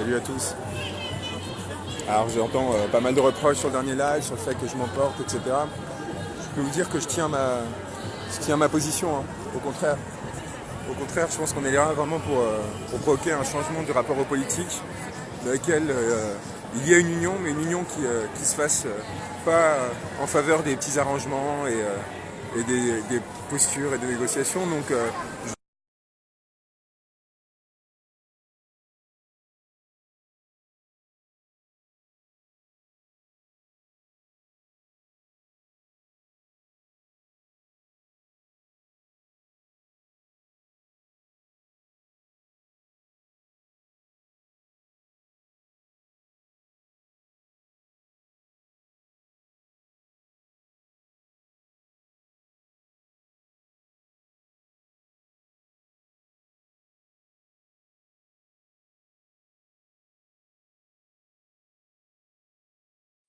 Salut à tous. Alors j'entends pas mal de reproches sur le dernier live, sur le fait que je m'emporte, etc. Je peux vous dire que je tiens ma position, hein. Au contraire, je pense qu'on est là vraiment pour provoquer un changement du rapport aux politiques, dans lequel il y a une union, mais une union qui se fasse pas en faveur des petits arrangements et des postures et des négociations. Donc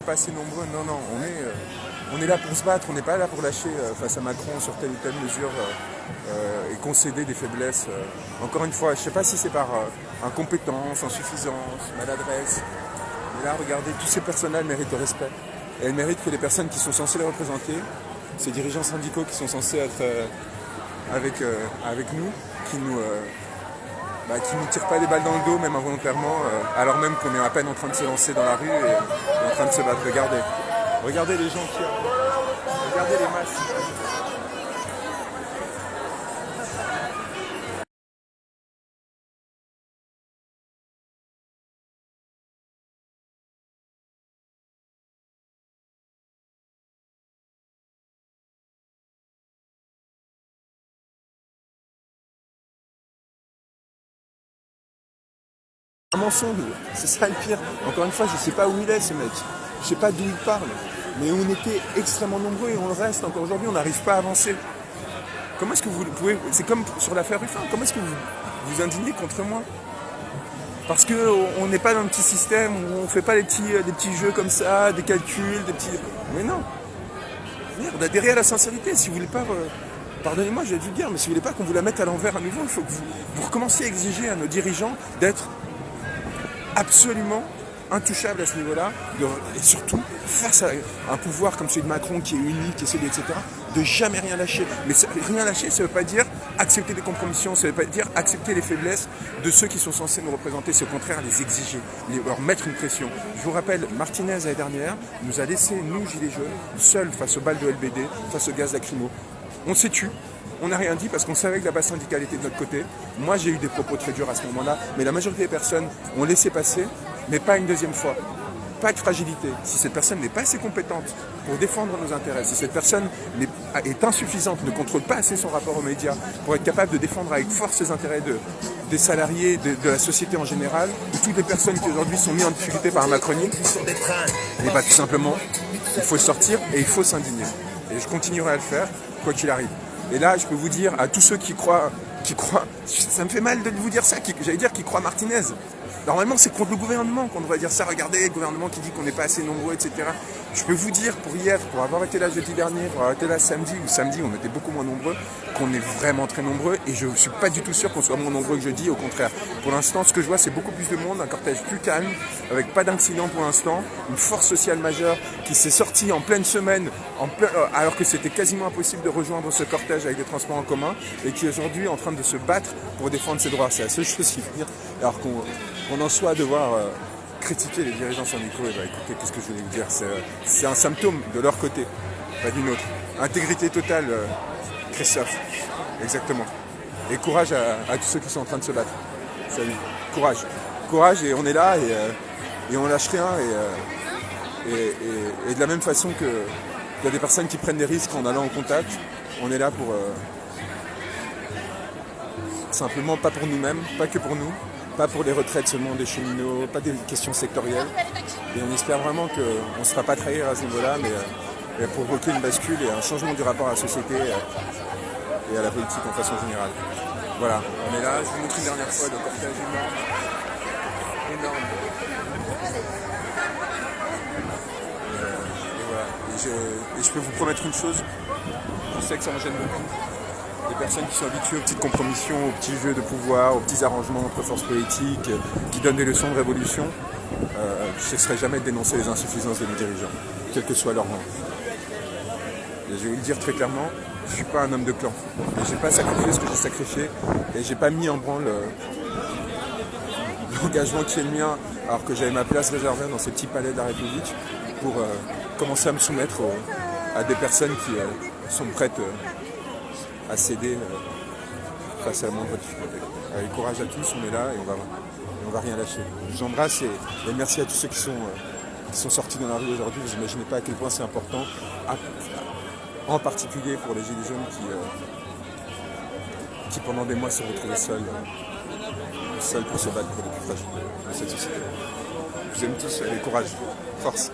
pas assez nombreux, non, on est là pour se battre, on n'est pas là pour lâcher face à Macron sur telle ou telle mesure et concéder des faiblesses. Encore une fois, je ne sais pas si c'est par incompétence, insuffisance, maladresse, mais là, regardez, tous ces personnes-là, elles méritent le respect. Et elles méritent que les personnes qui sont censées les représenter, ces dirigeants syndicaux qui sont censés être avec nous, qui nous tirent pas des balles dans le dos, même involontairement, alors même qu'on est à peine en train de se lancer dans la rue et en train de se battre. Regardez les gens qui regardez les masses. Un mensonge, c'est ça le pire. Encore une fois, je sais pas où il est ce mec. Je sais pas d'où il parle. Mais on était extrêmement nombreux et on le reste encore aujourd'hui, on n'arrive pas à avancer. Comment est-ce que vous pouvez... C'est comme sur l'affaire Ruffin, comment est-ce que vous vous indignez contre moi? Parce qu'on n'est pas dans un petit système où on fait pas des petits jeux comme ça, des calculs, des petits... Mais non. Merde, adhérez à la sincérité. Si vous voulez pas... Pardonnez-moi, je vais vous dire, mais si vous voulez pas qu'on vous la mette à l'envers à nouveau, il faut que vous recommenciez à exiger à nos dirigeants d'être absolument intouchable à ce niveau-là, et surtout face à un pouvoir comme celui de Macron qui est unique, qui est celui, etc., de jamais rien lâcher. Mais rien lâcher, ça ne veut pas dire accepter des compromissions, ça ne veut pas dire accepter les faiblesses de ceux qui sont censés nous représenter, c'est au contraire les exiger, leur mettre une pression. Je vous rappelle, Martinez l'année dernière nous a laissé, nous, Gilets jaunes, seuls face aux balles de LBD, face aux gaz lacrymo. On s'est tué. On n'a rien dit parce qu'on savait que la base syndicale était de notre côté. Moi, j'ai eu des propos très durs à ce moment-là, mais la majorité des personnes ont laissé passer, mais pas une deuxième fois. Pas de fragilité. Si cette personne n'est pas assez compétente pour défendre nos intérêts, si cette personne est insuffisante, ne contrôle pas assez son rapport aux médias pour être capable de défendre avec force les intérêts des salariés, de la société en général, de toutes les personnes qui aujourd'hui sont mises en difficulté par un macronien, et tout simplement, il faut sortir et il faut s'indigner. Et je continuerai à le faire, quoi qu'il arrive. Et là, je peux vous dire à tous ceux qui croient, ça me fait mal de vous dire ça, j'allais dire qui croient Martinez. Normalement, c'est contre le gouvernement qu'on devrait dire ça. Regardez, le gouvernement qui dit qu'on n'est pas assez nombreux, etc. Je peux vous dire, pour avoir été là jeudi dernier, pour avoir été là samedi, on était beaucoup moins nombreux, qu'on est vraiment très nombreux. Et je ne suis pas du tout sûr qu'on soit moins nombreux que jeudi, au contraire. Pour l'instant, ce que je vois, c'est beaucoup plus de monde, un cortège plus calme, avec pas d'incident pour l'instant, une force sociale majeure qui s'est sortie en pleine semaine, alors que c'était quasiment impossible de rejoindre ce cortège avec des transports en commun, et qui est aujourd'hui en train de se battre pour défendre ses droits. C'est la seule chose qui veut dire. Alors qu'on en soit à devoir critiquer les dirigeants syndicaux, et écoutez, qu'est-ce que je voulais vous dire, c'est un symptôme de leur côté, pas d'une autre. Intégrité totale, Christophe, exactement. Et courage à tous ceux qui sont en train de se battre. Salut, courage, et on est là, et on lâche rien, et de la même façon qu'il y a des personnes qui prennent des risques en allant en contact, on est là pour simplement pas pour nous-mêmes, pas que pour nous, pas pour les retraites seulement des cheminots, pas des questions sectorielles. Et on espère vraiment qu'on ne sera pas trahir à ce niveau-là, mais provoquer une bascule et un changement du rapport à la société et à la politique en façon générale. Voilà, on est là, je vous montre une dernière fois le cortège énorme. Et voilà, et je peux vous promettre une chose, je sais que ça en gêne beaucoup, des personnes qui sont habituées aux petites compromissions, aux petits jeux de pouvoir, aux petits arrangements entre forces politiques, qui donnent des leçons de révolution, je ne cesserai jamais de dénoncer les insuffisances de nos dirigeants, quel que soit leur rang. Et je vais vous le dire très clairement, je ne suis pas un homme de clan. Je n'ai pas sacrifié ce que j'ai sacrifié et je n'ai pas mis en branle l'engagement qui est le mien alors que j'avais ma place réservée dans ces petits palais de la République pour commencer à me soumettre à des personnes qui sont prêtes à céder face à la moindre difficulté. Allez, courage à tous, on est là et on va rien lâcher. Je vous embrasse et merci à tous ceux qui sont sortis dans la rue aujourd'hui. Vous n'imaginez pas à quel point c'est important, en particulier pour les gilets jaunes qui pendant des mois se retrouvaient seuls pour se battre pour les plus fragiles de cette société. Je vous aime tous, allez, courage, force.